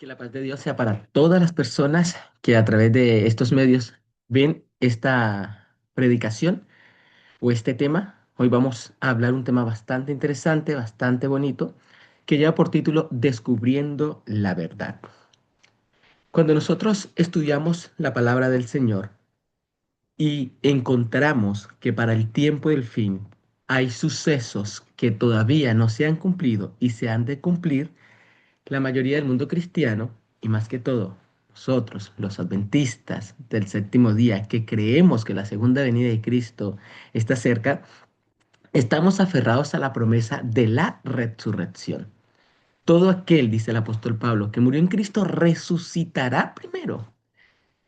Que la paz de Dios sea para todas las personas que a través de estos medios ven esta predicación o este tema. Hoy vamos a hablar un tema bastante interesante, bastante bonito, que lleva por título Descubriendo la verdad. Cuando nosotros estudiamos la palabra del Señor y encontramos que para el tiempo del fin hay sucesos que todavía no se han cumplido y se han de cumplir, la mayoría del mundo cristiano, y más que todo, nosotros, los adventistas del séptimo día, que creemos que la segunda venida de Cristo está cerca, estamos aferrados a la promesa de la resurrección. Todo aquel, dice el apóstol Pablo, que murió en Cristo resucitará primero.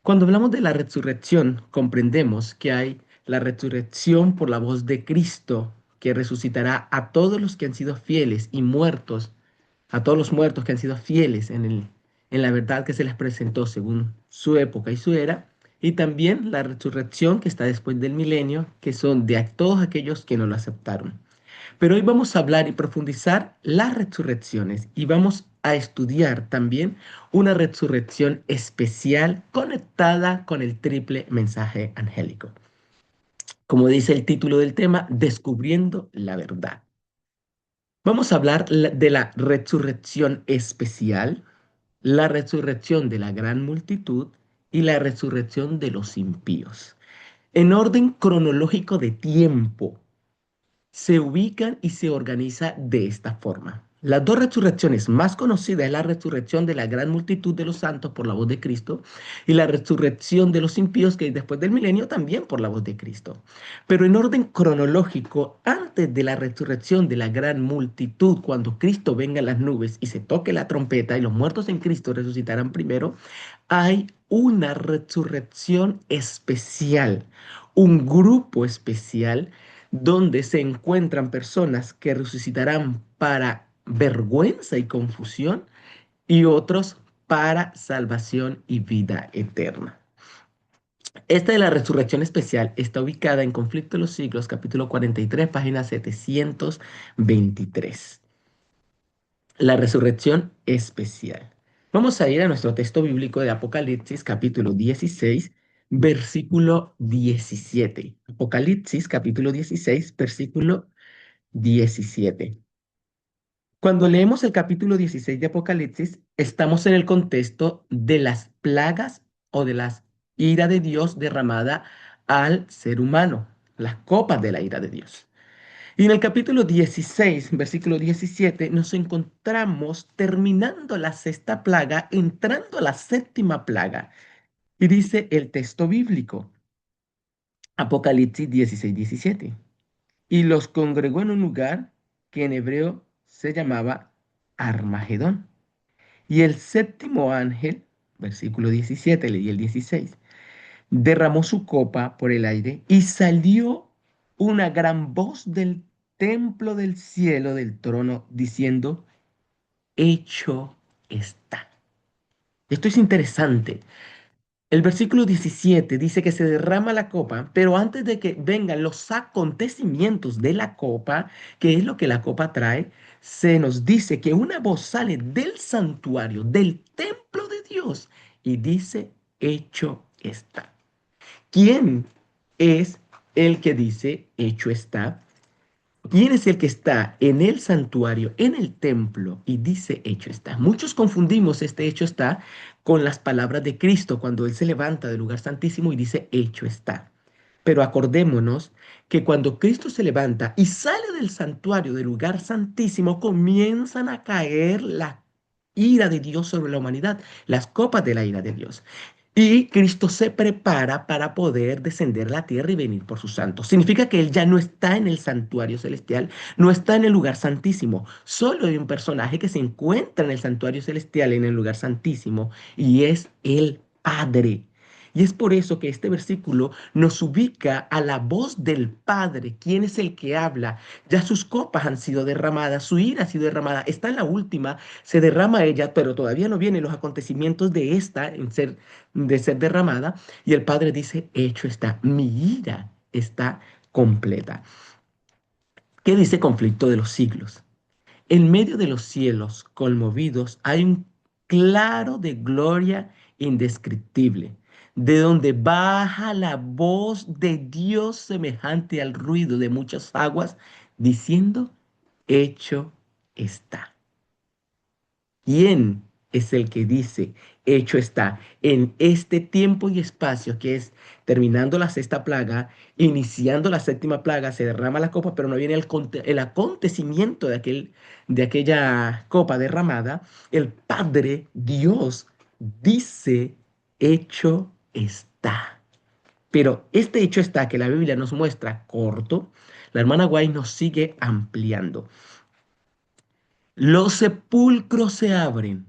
Cuando hablamos de la resurrección, comprendemos que hay la resurrección por la voz de Cristo, que resucitará a todos los que han sido fieles y muertos, a todos los muertos que han sido fieles en la verdad que se les presentó según su época y su era, y también la resurrección que está después del milenio, que son de todos aquellos que no lo aceptaron. Pero hoy vamos a hablar y profundizar las resurrecciones y vamos a estudiar también una resurrección especial conectada con el triple mensaje angélico. Como dice el título del tema, Descubriendo la verdad. Vamos a hablar de la resurrección especial, la resurrección de la gran multitud y la resurrección de los impíos. En orden cronológico de tiempo, se ubican y se organiza de esta forma. Las dos resurrecciones más conocidas es la resurrección de la gran multitud de los santos por la voz de Cristo y la resurrección de los impíos que después del milenio también por la voz de Cristo. Pero en orden cronológico, antes de la resurrección de la gran multitud, cuando Cristo venga en las nubes y se toque la trompeta y los muertos en Cristo resucitarán primero, hay una resurrección especial, un grupo especial donde se encuentran personas que resucitarán para vergüenza y confusión y otros para salvación y vida eterna. Esta de la resurrección especial está ubicada en Conflicto de los Siglos, capítulo 43, página 723. La resurrección especial. Vamos a ir a nuestro texto bíblico de Apocalipsis, capítulo 16, versículo 17. Apocalipsis, capítulo 16, versículo 17. Cuando leemos el capítulo 16 de Apocalipsis, estamos en el contexto de las plagas o de la ira de Dios derramada al ser humano, las copas de la ira de Dios. Y en el capítulo 16, versículo 17, nos encontramos terminando la sexta plaga, entrando a la séptima plaga. Y dice el texto bíblico, Apocalipsis 16, 17. Y los congregó en un lugar que en hebreo se llamaba Armagedón. Y el séptimo ángel, versículo 17, leí el 16, derramó su copa por el aire y salió una gran voz del templo del cielo, del trono, diciendo, hecho está. Esto es interesante. El versículo 17 dice que se derrama la copa, pero antes de que vengan los acontecimientos de la copa, que es lo que la copa trae, se nos dice que una voz sale del santuario, del templo de Dios, y dice, hecho está. ¿Quién es el que dice, hecho está? ¿Quién es el que está en el santuario, en el templo y dice hecho está? Muchos confundimos este hecho está con las palabras de Cristo cuando Él se levanta del lugar santísimo y dice hecho está. Pero acordémonos que cuando Cristo se levanta y sale del santuario, del lugar santísimo, comienzan a caer la ira de Dios sobre la humanidad, las copas de la ira de Dios. Y Cristo se prepara para poder descender a la tierra y venir por sus santos. Significa que Él ya no está en el santuario celestial, no está en el lugar santísimo. Solo hay un personaje que se encuentra en el santuario celestial, en el lugar santísimo, y es el Padre. Y es por eso que este versículo nos ubica a la voz del Padre. ¿Quién es el que habla? Ya sus copas han sido derramadas, su ira ha sido derramada. Está en la última, se derrama ella, pero todavía no vienen los acontecimientos de esta de ser derramada. Y el Padre dice, hecho está, mi ira está completa. ¿Qué dice conflicto de los siglos? En medio de los cielos conmovidos hay un claro de gloria indescriptible, de donde baja la voz de Dios semejante al ruido de muchas aguas, diciendo, hecho está. ¿Quién es el que dice, hecho está, en este tiempo y espacio que es terminando la sexta plaga, iniciando la séptima plaga, se derrama la copa, pero no viene el acontecimiento de aquella copa derramada? El Padre Dios dice, hecho está. Pero este hecho está que la Biblia nos muestra corto, la hermana White nos sigue ampliando. Los sepulcros se abren.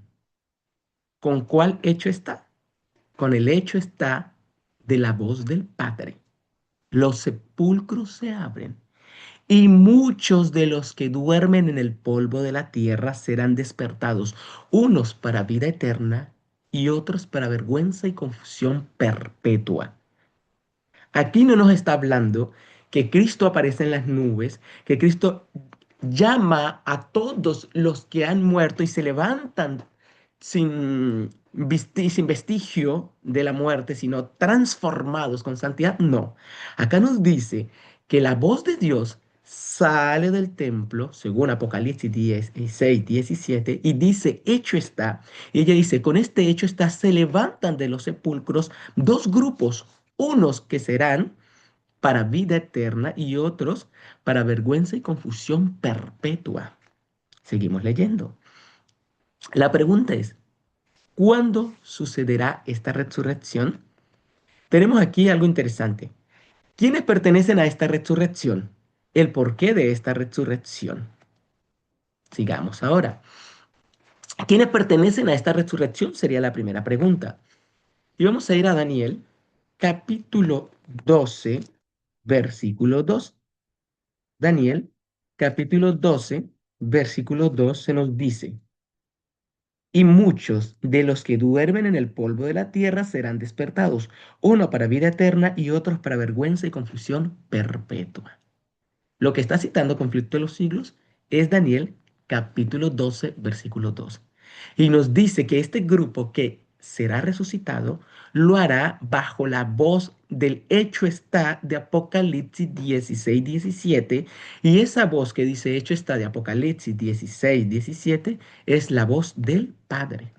¿Con cuál hecho está? Con el hecho está de la voz del Padre. Los sepulcros se abren y muchos de los que duermen en el polvo de la tierra serán despertados, unos para vida eterna y otros para vergüenza y confusión perpetua. Aquí no nos está hablando que Cristo aparece en las nubes, que Cristo llama a todos los que han muerto y se levantan sin vestigio de la muerte, sino transformados con santidad. No, acá nos dice que la voz de Dios sale del templo, según Apocalipsis 16, 17, y dice, hecho está. Y ella dice, con este hecho está, se levantan de los sepulcros dos grupos, unos que serán para vida eterna y otros para vergüenza y confusión perpetua. Seguimos leyendo. La pregunta es, ¿cuándo sucederá esta resurrección? Tenemos aquí algo interesante. ¿Quiénes pertenecen a esta resurrección? El porqué de esta resurrección. Sigamos ahora. ¿Quiénes pertenecen a esta resurrección? Sería la primera pregunta. Y vamos a ir a Daniel, capítulo 12, versículo 2. Daniel, capítulo 12, versículo 2 se nos dice, y muchos de los que duermen en el polvo de la tierra serán despertados, uno para vida eterna y otros para vergüenza y confusión perpetua. Lo que está citando Conflicto de los Siglos es Daniel capítulo 12, versículo 2. Y nos dice que este grupo que será resucitado lo hará bajo la voz del hecho está de Apocalipsis 16, 17. Y esa voz que dice hecho está de Apocalipsis 16, 17 es la voz del Padre.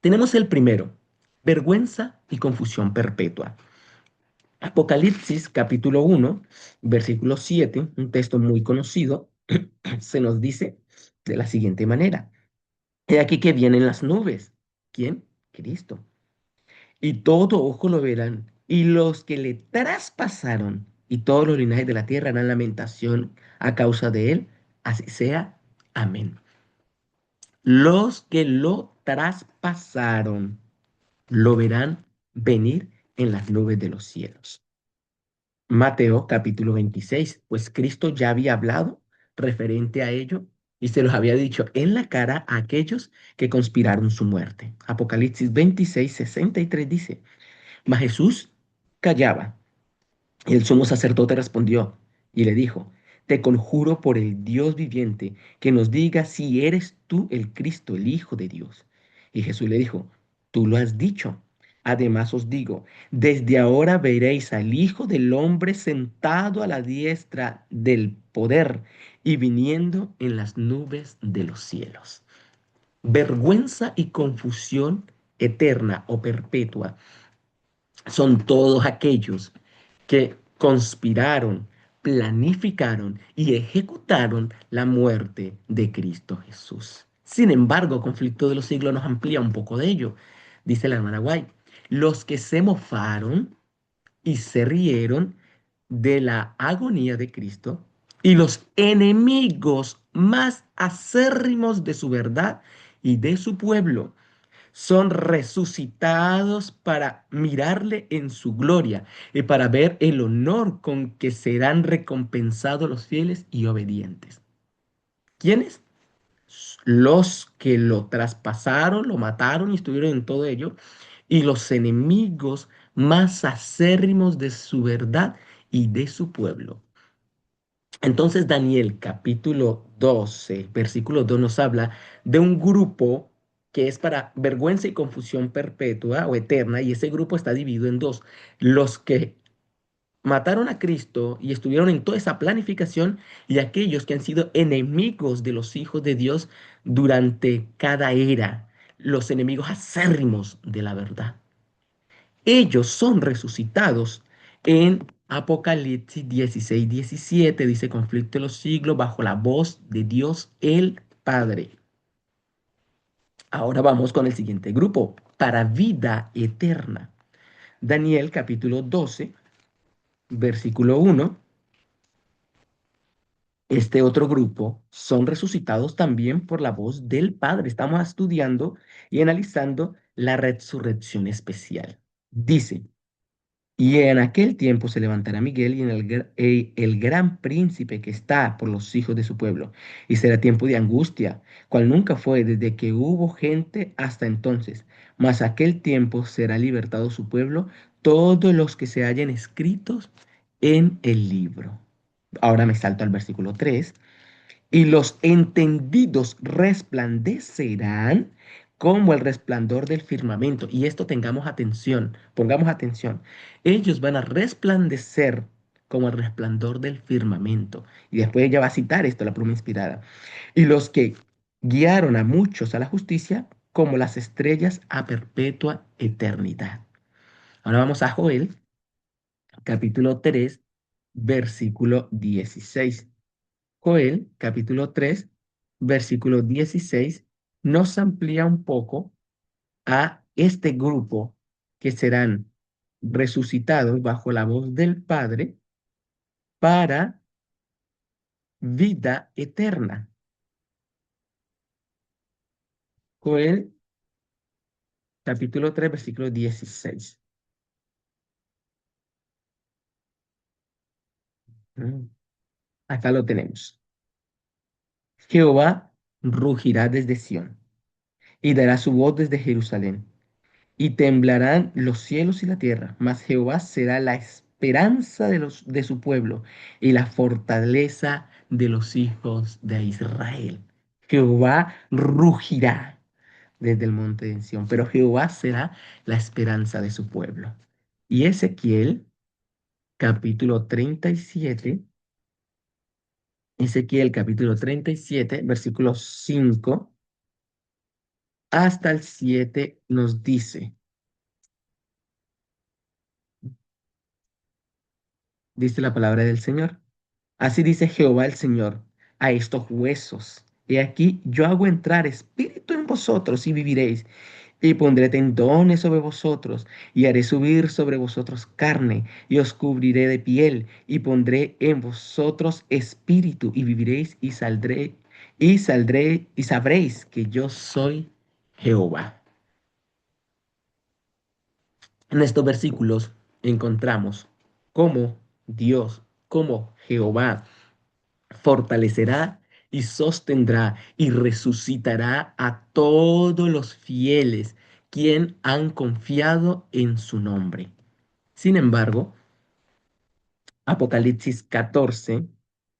Tenemos el primero, vergüenza y confusión perpetua. Apocalipsis capítulo 1, versículo 7, un texto muy conocido, se nos dice de la siguiente manera. He aquí que vienen las nubes. ¿Quién? Cristo. Y todo ojo lo verán. Y los que le traspasaron y todos los linajes de la tierra harán lamentación a causa de él. Así sea. Amén. Los que lo traspasaron lo verán venir en las nubes de los cielos. Mateo capítulo 26, pues Cristo ya había hablado referente a ello y se los había dicho en la cara a aquellos que conspiraron su muerte. Apocalipsis 26, 63 dice, mas Jesús callaba y el sumo sacerdote respondió y le dijo, te conjuro por el Dios viviente que nos diga si eres tú el Cristo, el Hijo de Dios. Y Jesús le dijo, tú lo has dicho. Además os digo, desde ahora veréis al Hijo del Hombre sentado a la diestra del poder y viniendo en las nubes de los cielos. Vergüenza y confusión eterna o perpetua son todos aquellos que conspiraron, planificaron y ejecutaron la muerte de Cristo Jesús. Sin embargo, Conflicto de los Siglos nos amplía un poco de ello. Dice la hermana White, los que se mofaron y se rieron de la agonía de Cristo y los enemigos más acérrimos de su verdad y de su pueblo son resucitados para mirarle en su gloria y para ver el honor con que serán recompensados los fieles y obedientes. ¿Quiénes? Los que lo traspasaron, lo mataron y estuvieron en todo ello, y los enemigos más acérrimos de su verdad y de su pueblo. Entonces Daniel capítulo 12, versículo 2 nos habla de un grupo que es para vergüenza y confusión perpetua o eterna, y ese grupo está dividido en dos: los que mataron a Cristo y estuvieron en toda esa planificación, y aquellos que han sido enemigos de los hijos de Dios durante cada era, los enemigos acérrimos de la verdad. Ellos son resucitados en Apocalipsis 16:17, dice: conflicto de los siglos bajo la voz de Dios el Padre. Ahora vamos con el siguiente grupo, para vida eterna. Daniel capítulo 12, versículo 1. Este otro grupo son resucitados también por la voz del Padre. Estamos estudiando y analizando la resurrección especial. Dice: y en aquel tiempo se levantará Miguel y el gran príncipe que está por los hijos de su pueblo, y será tiempo de angustia, cual nunca fue desde que hubo gente hasta entonces. Mas aquel tiempo será libertado su pueblo, todos los que se hallen escritos en el libro. Ahora me salto al versículo 3: y los entendidos resplandecerán como el resplandor del firmamento. Y esto tengamos atención, pongamos atención. Ellos van a resplandecer como el resplandor del firmamento. Y después ella va a citar esto, la pluma inspirada. Y los que guiaron a muchos a la justicia, como las estrellas a perpetua eternidad. Ahora vamos a Joel, capítulo 3, versículo 16. Joel, capítulo 3, versículo 16, nos amplía un poco a este grupo que serán resucitados bajo la voz del Padre para vida eterna. Joel, capítulo 3, versículo 16. Mm, Acá lo tenemos. Jehová rugirá desde Sión y dará su voz desde Jerusalén, y temblarán los cielos y la tierra, mas Jehová será la esperanza de su pueblo y la fortaleza de los hijos de Israel. Jehová rugirá desde el monte de Sión, pero Jehová será la esperanza de su pueblo. Y Ezequiel, capítulo 37, Ezequiel capítulo 37, versículos 5 hasta el 7 nos dice: dice la palabra del Señor. Así dice Jehová el Señor a estos huesos: he aquí, yo hago entrar espíritu en vosotros y viviréis, y pondré tendones sobre vosotros, y haré subir sobre vosotros carne, y os cubriré de piel, y pondré en vosotros espíritu, y viviréis, y sabréis que yo soy Jehová. En estos versículos encontramos cómo Dios, cómo Jehová fortalecerá y sostendrá y resucitará a todos los fieles quien han confiado en su nombre. Sin embargo, Apocalipsis 14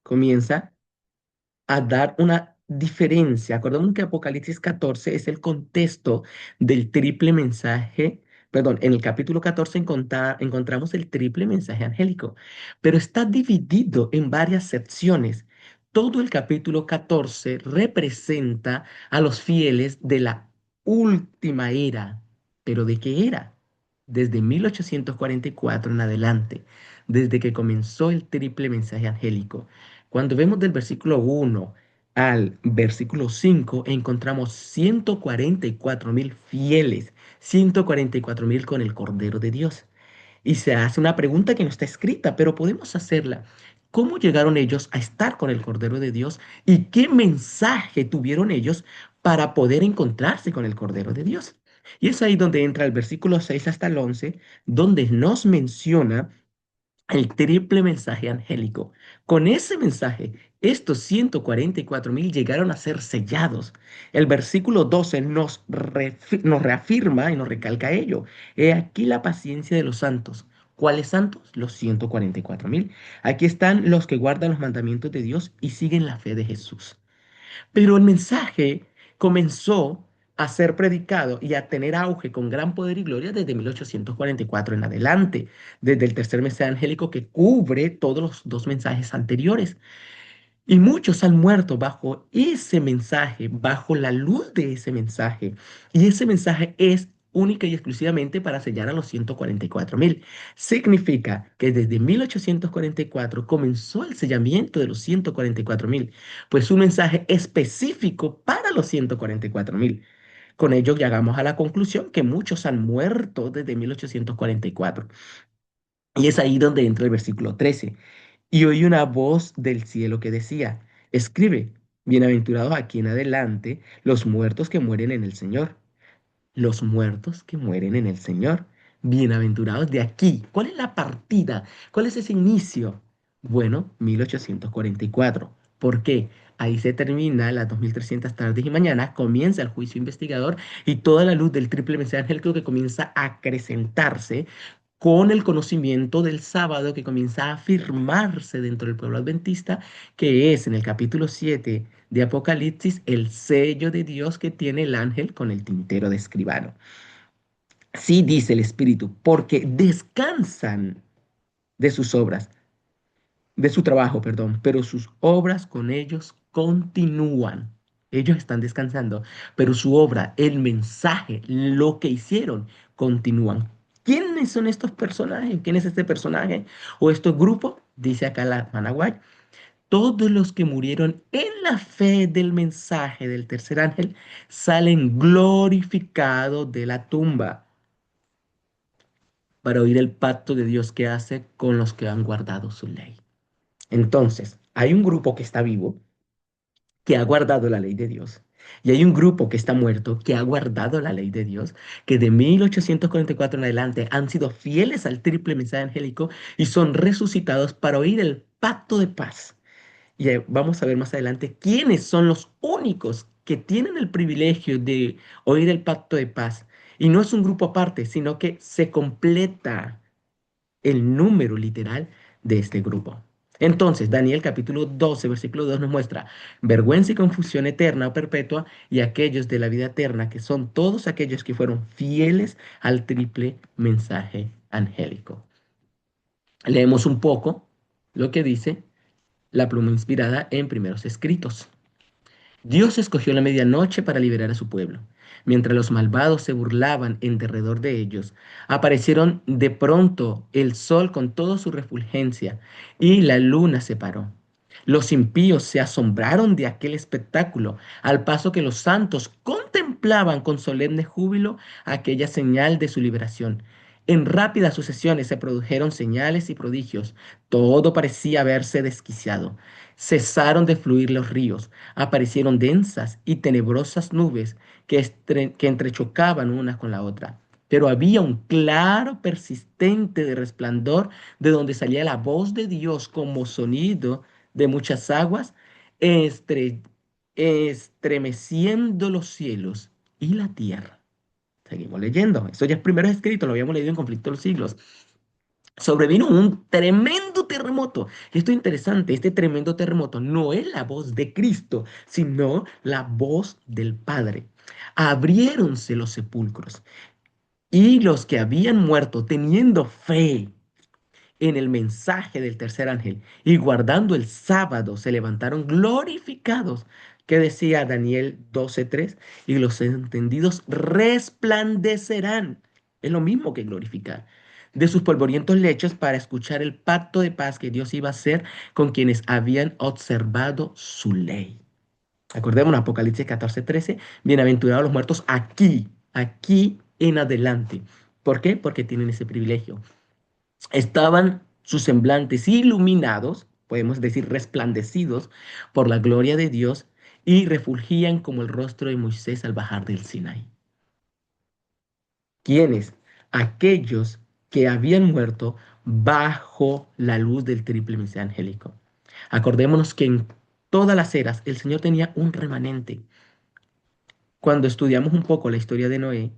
comienza a dar una diferencia. Acordamos que Apocalipsis 14 es el contexto del triple mensaje. Perdón, en el capítulo 14 encontramos el triple mensaje angélico, pero está dividido en varias secciones. Todo el capítulo 14 representa a los fieles de la última era. ¿Pero de qué era? Desde 1844 en adelante, desde que comenzó el triple mensaje angélico. Cuando vemos del versículo 1 al versículo 5, encontramos 144.000 fieles, 144.000 con el Cordero de Dios. Y se hace una pregunta que no está escrita, pero podemos hacerla. ¿Cómo llegaron ellos a estar con el Cordero de Dios? ¿Y qué mensaje tuvieron ellos para poder encontrarse con el Cordero de Dios? Y es ahí donde entra el versículo 6 hasta el 11, donde nos menciona el triple mensaje angélico. Con ese mensaje, estos 144.000 llegaron a ser sellados. El versículo 12 nos reafirma y nos recalca ello. He aquí la paciencia de los santos. ¿Cuáles santos? Los 144.000. Aquí están los que guardan los mandamientos de Dios y siguen la fe de Jesús. Pero el mensaje comenzó a ser predicado y a tener auge con gran poder y gloria desde 1844 en adelante, desde el tercer mensaje angélico que cubre todos los dos mensajes anteriores. Y muchos han muerto bajo ese mensaje, bajo la luz de ese mensaje. Y ese mensaje es única y exclusivamente para sellar a los 144.000. Significa que desde 1844 comenzó el sellamiento de los 144.000, pues un mensaje específico para los 144.000. Con ello llegamos a la conclusión que muchos han muerto desde 1844. Y es ahí donde entra el versículo 13. Y oí una voz del cielo que decía, escribe, bienaventurados aquí en adelante los muertos que mueren en el Señor. Los muertos que mueren en el Señor. Bienaventurados de aquí. ¿Cuál es la partida? ¿Cuál es ese inicio? Bueno, 1844. ¿Por qué? Ahí se termina las 2300 tardes y mañanas, comienza el juicio investigador y toda la luz del triple mensaje angélico que comienza a acrecentarse con el conocimiento del sábado que comienza a afirmarse dentro del pueblo adventista, que es en el capítulo 7 de Apocalipsis el sello de Dios que tiene el ángel con el tintero de escribano. Sí dice el Espíritu, porque descansan de sus obras, de su trabajo, perdón, pero sus obras con ellos continúan. Ellos están descansando, pero su obra, el mensaje, lo que hicieron, continúan. ¿Quiénes son estos personajes? ¿Quién es este personaje o estos grupos? Dice acá la Managuay. Todos los que murieron en la fe del mensaje del tercer ángel salen glorificados de la tumba para oír el pacto de Dios que hace con los que han guardado su ley. Entonces, hay un grupo que está vivo, que ha guardado la ley de Dios. Y hay un grupo que está muerto, que ha guardado la ley de Dios, que de 1844 en adelante han sido fieles al triple mensaje angélico y son resucitados para oír el pacto de paz. Y vamos a ver más adelante quiénes son los únicos que tienen el privilegio de oír el pacto de paz. Y no es un grupo aparte, sino que se completa el número literal de este grupo. Entonces, Daniel capítulo 12, versículo 2 nos muestra vergüenza y confusión eterna o perpetua y aquellos de la vida eterna, que son todos aquellos que fueron fieles al triple mensaje angélico. Leemos un poco lo que dice la pluma inspirada en primeros escritos. Dios escogió la medianoche para liberar a su pueblo. Mientras los malvados se burlaban en derredor de ellos, aparecieron de pronto el sol con toda su refulgencia y la luna se paró. Los impíos se asombraron de aquel espectáculo, al paso que los santos contemplaban con solemne júbilo aquella señal de su liberación. En rápidas sucesiones se produjeron señales y prodigios. Todo parecía haberse desquiciado. Cesaron de fluir los ríos, aparecieron densas y tenebrosas nubes que entrechocaban una con la otra. Pero había un claro persistente de resplandor de donde salía la voz de Dios como sonido de muchas aguas, estre- estremeciendo los cielos y la tierra. Seguimos leyendo. Eso ya es primero escrito, lo habíamos leído en Conflicto de los Siglos. Sobrevino un tremendo terremoto. Esto es interesante, este tremendo terremoto no es la voz de Cristo, sino la voz del Padre. Abriéronse los sepulcros y los que habían muerto teniendo fe en el mensaje del tercer ángel y guardando el sábado se levantaron glorificados, que decía Daniel 12:3, y los entendidos resplandecerán. Es lo mismo que glorificar. De sus polvorientos lechos para escuchar el pacto de paz que Dios iba a hacer con quienes habían observado su ley. Acordémonos, Apocalipsis 14:13, bienaventurados los muertos aquí en adelante. ¿Por qué? Porque tienen ese privilegio. Estaban sus semblantes iluminados, podemos decir resplandecidos por la gloria de Dios y refulgían como el rostro de Moisés al bajar del Sinaí. ¿Quiénes? Aquellos que habían muerto bajo la luz del triple mensaje angélico. Acordémonos que en todas las eras el Señor tenía un remanente. Cuando estudiamos un poco la historia de Noé,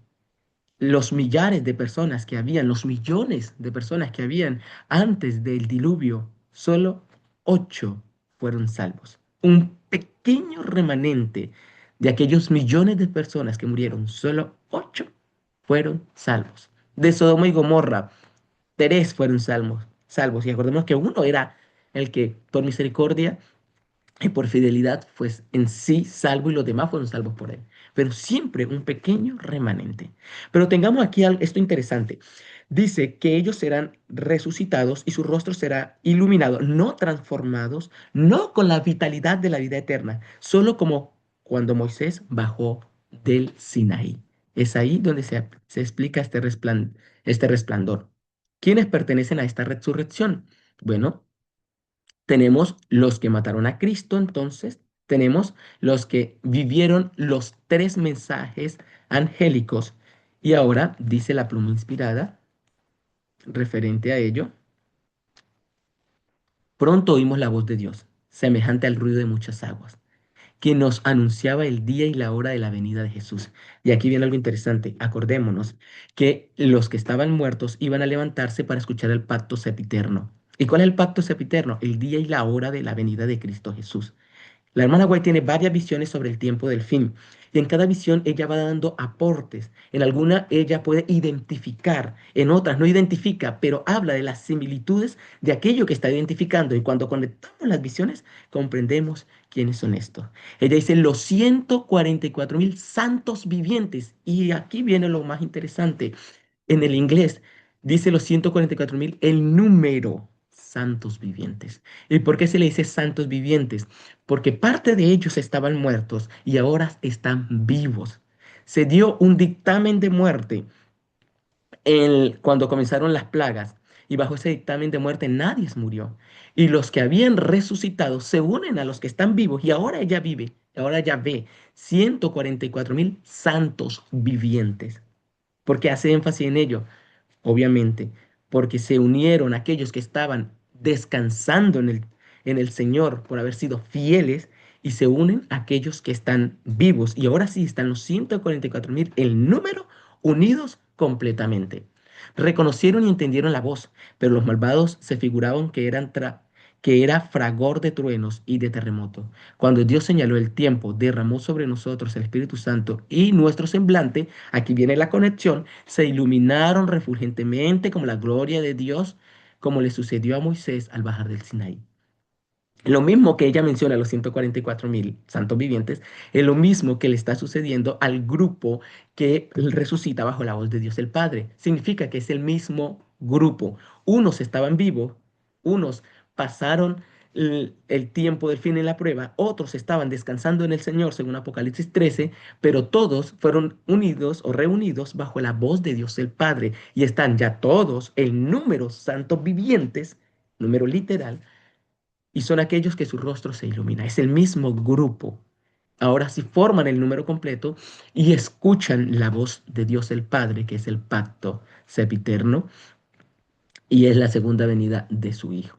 los millares de personas que habían, los millones de personas que habían antes del diluvio, solo 8 fueron salvos. Un pequeño remanente de aquellos millones de personas que murieron, solo 8 fueron salvos. De Sodoma y Gomorra, 3 fueron salvos. Y acordemos que uno era el que, por misericordia, y por fidelidad, pues en sí salvo y los demás fueron salvos por él. Pero siempre un pequeño remanente. Pero tengamos aquí esto interesante. Dice que ellos serán resucitados y su rostro será iluminado, no transformados, no con la vitalidad de la vida eterna, solo como cuando Moisés bajó del Sinaí. Es ahí donde se explica este resplandor. ¿Quiénes pertenecen a esta resurrección? Bueno, tenemos los que mataron a Cristo, entonces tenemos los que vivieron los 3 mensajes angélicos. Y ahora dice la pluma inspirada, referente a ello, pronto oímos la voz de Dios, semejante al ruido de muchas aguas, que nos anunciaba el día y la hora de la venida de Jesús. Y aquí viene algo interesante. Acordémonos que los que estaban muertos iban a levantarse para escuchar el pacto sempiterno. ¿Y cuál es el pacto sempiterno? El día y la hora de la venida de Cristo Jesús. La hermana White tiene varias visiones sobre el tiempo del fin y en cada visión ella va dando aportes. En alguna ella puede identificar, en otras no identifica, pero habla de las similitudes de aquello que está identificando y cuando conectamos las visiones comprendemos quiénes son estos. Ella dice los 144.000 santos vivientes y aquí viene lo más interesante. En el inglés dice los 144.000 el número santos vivientes. ¿Y por qué se le dice santos vivientes? Porque parte de ellos estaban muertos y ahora están vivos. Se dio un dictamen de muerte cuando comenzaron las plagas y bajo ese dictamen de muerte nadie murió. Y los que habían resucitado se unen a los que están vivos y ahora ella vive, ahora ya ve 144.000 santos vivientes. ¿Por qué hace énfasis en ello? Obviamente, porque se unieron aquellos que estaban descansando en el Señor por haber sido fieles y se unen aquellos que están vivos. Y ahora sí están los 144.000, el número, unidos completamente. Reconocieron y entendieron la voz, pero los malvados se figuraban que era fragor de truenos y de terremoto. Cuando Dios señaló el tiempo, derramó sobre nosotros el Espíritu Santo y nuestro semblante, aquí viene la conexión, se iluminaron refulgentemente como la gloria de Dios, como le sucedió a Moisés al bajar del Sinaí. Lo mismo que ella menciona, los 144.000 santos vivientes, es lo mismo que le está sucediendo al grupo que resucita bajo la voz de Dios el Padre. Significa que es el mismo grupo. Unos estaban vivos, unos pasaron el tiempo del fin en la prueba, otros estaban descansando en el Señor, según Apocalipsis 13, pero todos fueron unidos o reunidos bajo la voz de Dios el Padre y están ya todos el número santos vivientes, número literal, y son aquellos que su rostro se ilumina. Es el mismo grupo. Ahora sí forman el número completo y escuchan la voz de Dios el Padre, que es el pacto sempiterno, y es la segunda venida de su Hijo.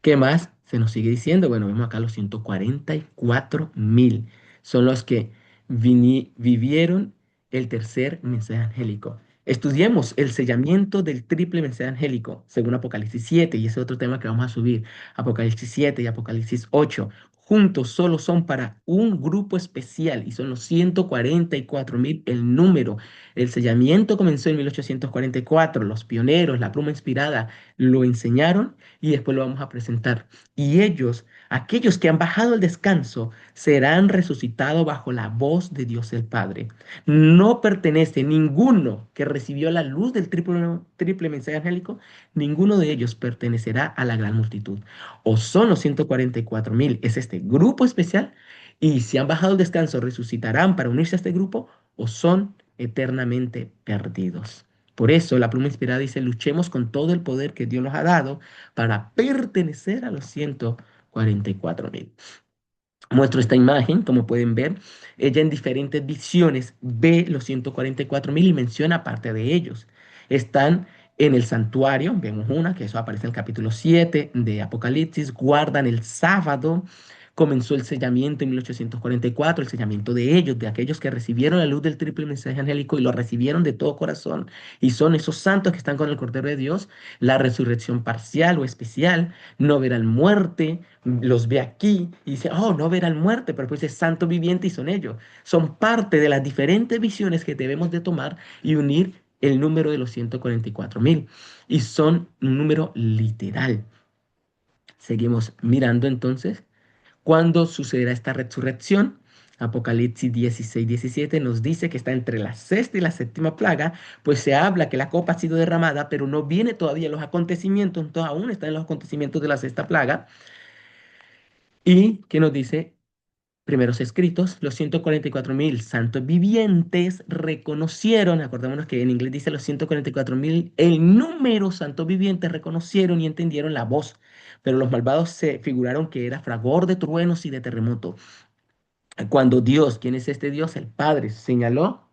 ¿Qué más se nos sigue diciendo? Bueno, vemos acá los 144.000. Son los que vivieron el tercer mensaje angélico. Estudiemos el sellamiento del triple mensaje angélico, según Apocalipsis 7, y ese es otro tema que vamos a subir, Apocalipsis 7 y Apocalipsis 8. Juntos solo son para un grupo especial y son los 144.000 el número. El sellamiento comenzó en 1844. Los pioneros, la pluma inspirada, lo enseñaron y después lo vamos a presentar. Y ellos, aquellos que han bajado el descanso, serán resucitados bajo la voz de Dios el Padre. No pertenece ninguno que recibió la luz del triple mensaje angélico, ninguno de ellos pertenecerá a la gran multitud. O son los 144.000, es este grupo especial, y si han bajado el descanso, resucitarán para unirse a este grupo, o son eternamente perdidos. Por eso la pluma inspirada dice, luchemos con todo el poder que Dios nos ha dado para pertenecer a los 144.000. Muestro esta imagen, como pueden ver, ella en diferentes visiones ve los 144.000 y menciona parte de ellos. Están en el santuario, vemos una, que eso aparece en el capítulo 7 de Apocalipsis, guardan el sábado, comenzó el sellamiento en 1844, el sellamiento de ellos, de aquellos que recibieron la luz del triple mensaje angélico y lo recibieron de todo corazón, y son esos santos que están con el Cordero de Dios. La resurrección parcial o especial, no verán muerte, los ve aquí y dice, oh, no verán muerte, pero pues es santo viviente y son ellos. Son parte de las diferentes visiones que debemos de tomar y unir el número de los 144.000. Y son un número literal. Seguimos mirando entonces cuándo sucederá esta resurrección. Apocalipsis 16:17 nos dice que está entre la sexta y la séptima plaga, pues se habla que la copa ha sido derramada, pero no viene todavía los acontecimientos, entonces aún están los acontecimientos de la sexta plaga. Y que nos dice primeros escritos, los 144.000 santos vivientes reconocieron, acordémonos que en inglés dice los 144.000, el número santos vivientes reconocieron y entendieron la voz, pero los malvados se figuraron que era fragor de truenos y de terremoto. Cuando Dios, ¿quién es este Dios? El Padre, señaló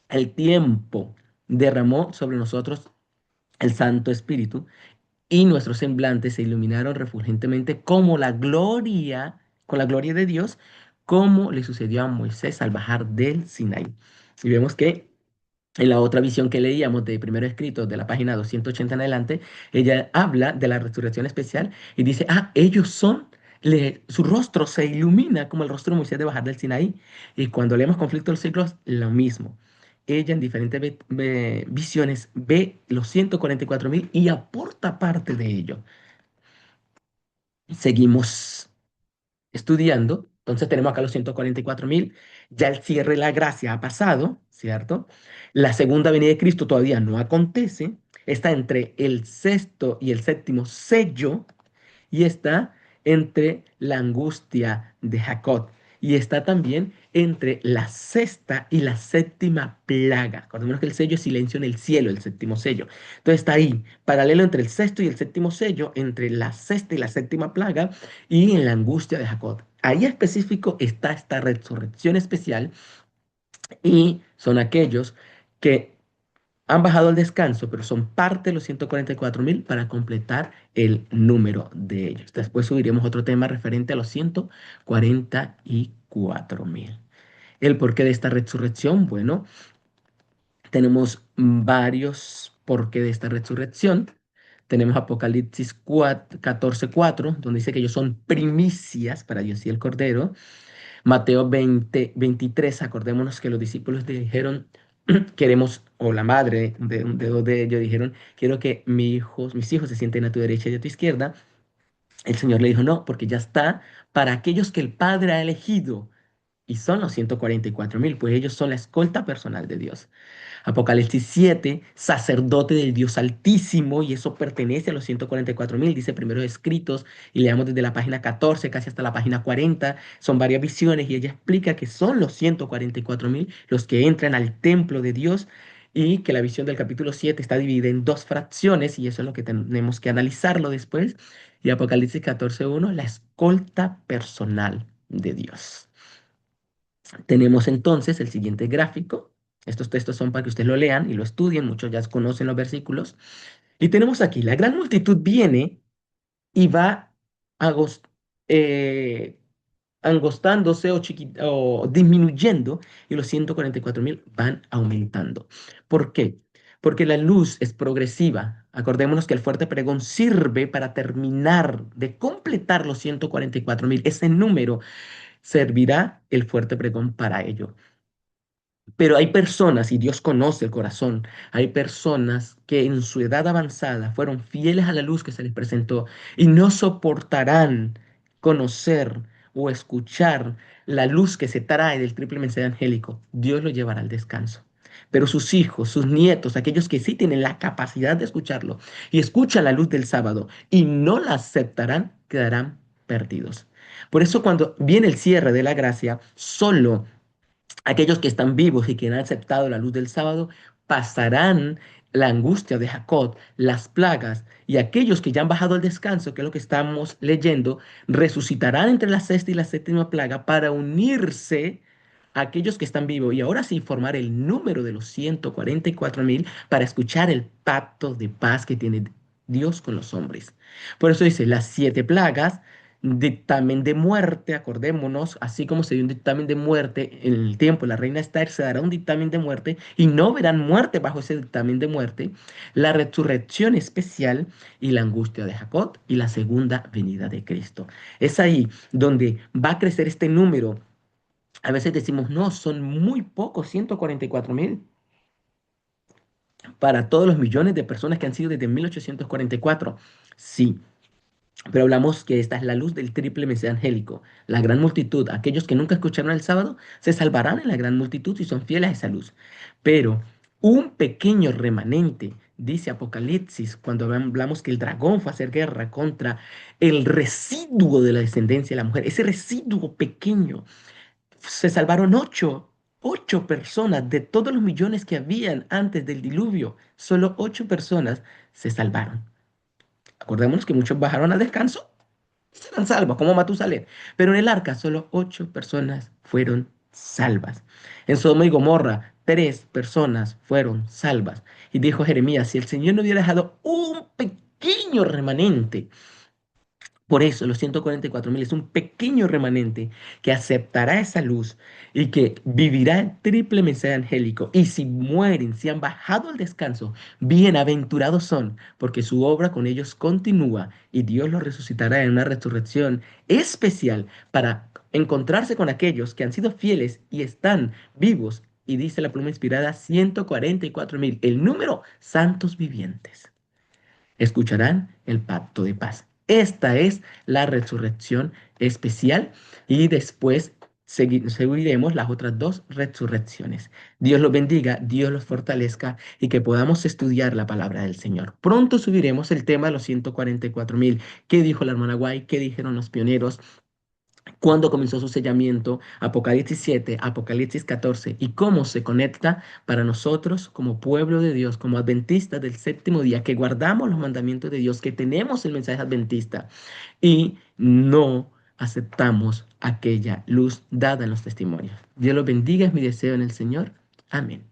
el tiempo, derramó sobre nosotros el Santo Espíritu y nuestros semblantes se iluminaron refulgentemente como la gloria, con la gloria de Dios, como le sucedió a Moisés al bajar del Sinaí. Y vemos que en la otra visión que leíamos de primero escrito, de la página 280 en adelante, ella habla de la resurrección especial y dice, ah, ellos son, su rostro se ilumina como el rostro de Moisés de bajar del Sinaí. Y cuando leemos Conflicto de los Siglos, lo mismo. Ella en diferentes visiones ve los 144.000 y aporta parte de ello. Seguimos estudiando. Entonces tenemos acá los 144.000. Ya el cierre de la gracia ha pasado, ¿cierto? La segunda venida de Cristo todavía no acontece. Está entre el sexto y el séptimo sello y está entre la angustia de Jacob y está también entre la sexta y la séptima plaga. Acordémonos que el sello es silencio en el cielo, el séptimo sello. Entonces está ahí, paralelo entre el sexto y el séptimo sello, entre la sexta y la séptima plaga y en la angustia de Jacob. Ahí específico está esta resurrección especial y son aquellos que han bajado al descanso, pero son parte de los 144.000 para completar el número de ellos. Después subiremos otro tema referente a los 144.000. ¿El porqué de esta resurrección? Bueno, tenemos varios porqué de esta resurrección. Tenemos Apocalipsis 14:4, donde dice que ellos son primicias para Dios y el Cordero. Mateo 20:23, acordémonos que los discípulos dijeron, queremos, o la madre de dos de ellos dijeron, quiero que mis hijos se sienten a tu derecha y a tu izquierda. El Señor le dijo, no, porque ya está para aquellos que el Padre ha elegido. Y son los 144.000, pues ellos son la escolta personal de Dios. Apocalipsis 7, sacerdote del Dios Altísimo, y eso pertenece a los 144.000, dice primeros escritos, y leamos desde la página 14 casi hasta la página 40, son varias visiones, y ella explica que son los 144.000 los que entran al templo de Dios, y que la visión del capítulo 7 está dividida en dos fracciones, y eso es lo que tenemos que analizarlo después, y Apocalipsis 14:1, la escolta personal de Dios. Tenemos entonces el siguiente gráfico. Estos textos son para que ustedes lo lean y lo estudien. Muchos ya conocen los versículos. Y tenemos aquí, la gran multitud viene y va agos- eh, angostándose o disminuyendo y los 144.000 van aumentando. ¿Por qué? Porque la luz es progresiva. Acordémonos que el fuerte pregón sirve para terminar de completar los 144.000. Ese número servirá el fuerte pregón para ello. Pero hay personas, y Dios conoce el corazón, hay personas que en su edad avanzada fueron fieles a la luz que se les presentó y no soportarán conocer o escuchar la luz que se trae del triple mensaje angélico. Dios lo llevará al descanso. Pero sus hijos, sus nietos, aquellos que sí tienen la capacidad de escucharlo y escuchan la luz del sábado y no la aceptarán, quedarán perdidos. Por eso cuando viene el cierre de la gracia, solo aquellos que están vivos y que han aceptado la luz del sábado pasarán la angustia de Jacob, las plagas, y aquellos que ya han bajado al descanso, que es lo que estamos leyendo, resucitarán entre la sexta y la séptima plaga para unirse a aquellos que están vivos y ahora sí formar el número de los 144.000 para escuchar el pacto de paz que tiene Dios con los hombres. Por eso dice, las 7 plagas dictamen de muerte, acordémonos, así como se dio un dictamen de muerte en el tiempo de la reina Esther, se dará un dictamen de muerte y no verán muerte bajo ese dictamen de muerte, la resurrección especial y la angustia de Jacob y la segunda venida de Cristo. Es ahí donde va a crecer este número. A veces decimos, no, son muy pocos, 144.000 para todos los millones de personas que han sido desde 1844. Sí, pero hablamos que esta es la luz del triple mensaje angélico. La gran multitud, aquellos que nunca escucharon el sábado, se salvarán en la gran multitud si son fieles a esa luz. Pero un pequeño remanente, dice Apocalipsis, cuando hablamos que el dragón fue a hacer guerra contra el residuo de la descendencia de la mujer, ese residuo pequeño, se salvaron ocho personas de todos los millones que habían antes del diluvio. Solo 8 personas se salvaron. Acordémonos que muchos bajaron al descanso, serán salvos, como Matusalén. Pero en el arca solo 8 personas fueron salvas. En Sodoma y Gomorra, 3 personas fueron salvas. Y dijo Jeremías, si el Señor no hubiera dejado un pequeño remanente, por eso los 144.000 es un pequeño remanente que aceptará esa luz y que vivirá el triple mensaje angélico. Y si mueren, si han bajado al descanso, bienaventurados son, porque su obra con ellos continúa y Dios los resucitará en una resurrección especial para encontrarse con aquellos que han sido fieles y están vivos. Y dice la pluma inspirada, 144.000, el número santos vivientes escucharán el pacto de paz. Esta es la resurrección especial y después seguiremos las otras dos resurrecciones. Dios los bendiga, Dios los fortalezca y que podamos estudiar la palabra del Señor. Pronto subiremos el tema de los 144.000. ¿Qué dijo la hermana Guay? ¿Qué dijeron los pioneros? Cuándo comenzó su sellamiento, Apocalipsis 7, Apocalipsis 14, y cómo se conecta para nosotros como pueblo de Dios, como adventistas del séptimo día, que guardamos los mandamientos de Dios, que tenemos el mensaje adventista y no aceptamos aquella luz dada en los testimonios. Dios los bendiga, es mi deseo en el Señor. Amén.